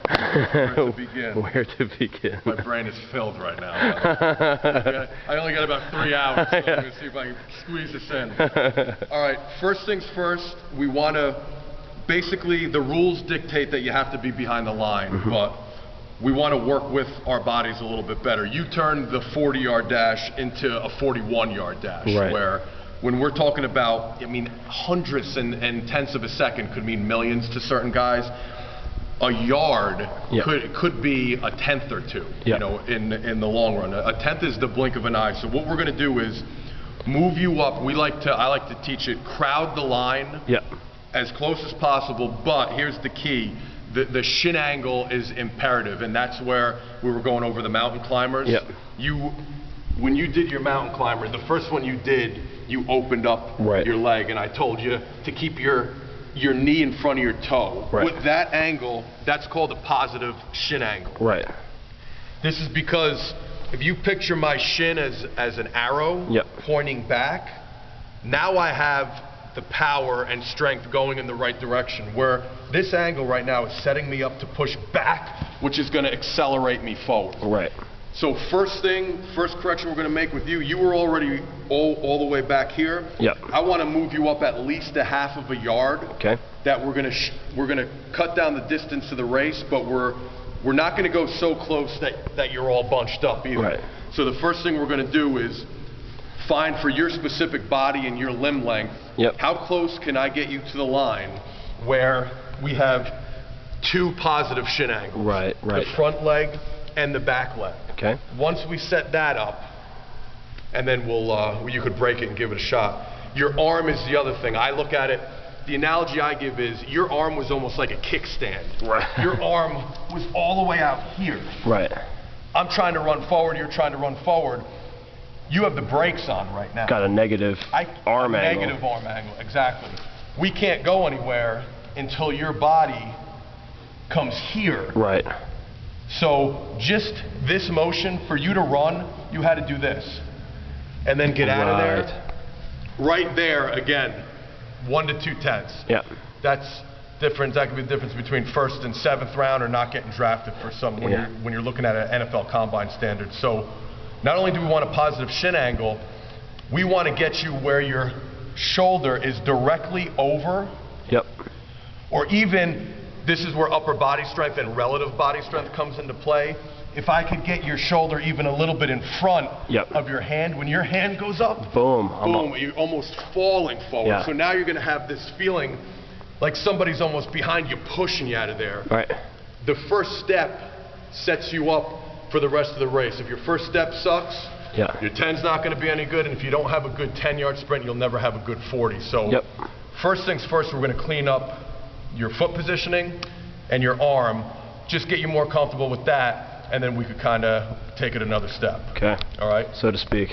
Where to begin? Where to begin? My brain is filled right now. I only got about 3 hours, so I'm going to see if I can squeeze this in. All right, first things first, we want to, basically the rules dictate that you have to be behind the line, but we want to work with our bodies a little bit better. You turned the 40-yard dash into a 41-yard dash, where when we're talking about, I mean, hundredths and tenths of a second could mean millions to certain guys. A yard could be a tenth or two, you know, in the long run. A tenth is the blink of an eye. So what we're going to do is move you up. I like to teach it, crowd the line as close as possible, but here's the key. The shin angle is imperative, and that's where we were going over the mountain climbers. When you did your mountain climber, the first one you did, you opened up your leg, and I told you to keep your knee in front of your toe. With that angle, that's called a positive shin angle. This is because if you picture my shin as an arrow pointing back, now I have the power and strength going in the right direction, where this angle right now is setting me up to push back, which is going to accelerate me forward. So first correction we're going to make with you, you were already all the way back here. I want to move you up at least a half of a yard. That we're going to cut down the distance of the race, but we're not going to go so close that you're all bunched up either. So the first thing we're going to do is find for your specific body and your limb length, how close can I get you to the line where we have two positive shin angles, the front leg and the back leg. Once we set that up, and then you could break it and give it a shot. Your arm is the other thing. I look at it, the analogy I give is your arm was almost like a kickstand. Your arm was all the way out here. I'm trying to run forward, you're trying to run forward. You have the brakes on right now. Got a negative arm angle. Negative arm angle, exactly. We can't go anywhere until your body comes here. So just this motion, for you to run, you had to do this. And then get out of there. Right there, again, 1 to 2 tenths. That's difference. That could be the difference between 1st and 7th round or not getting drafted for some when you're looking at an NFL combine standard. So not only do we want a positive shin angle, we want to get you where your shoulder is directly over, or even, this is where upper body strength and relative body strength comes into play. If I could get your shoulder even a little bit in front of your hand, when your hand goes up, boom, you're almost falling forward. So now you're going to have this feeling like somebody's almost behind you, pushing you out of there. The first step sets you up for the rest of the race. If your first step sucks, your 10's not going to be any good, and if you don't have a good 10-yard sprint, you'll never have a good 40. So first things first, we're going to clean up your foot positioning and your arm, just get you more comfortable with that, and then we could kind of take it another step. All right? So to speak.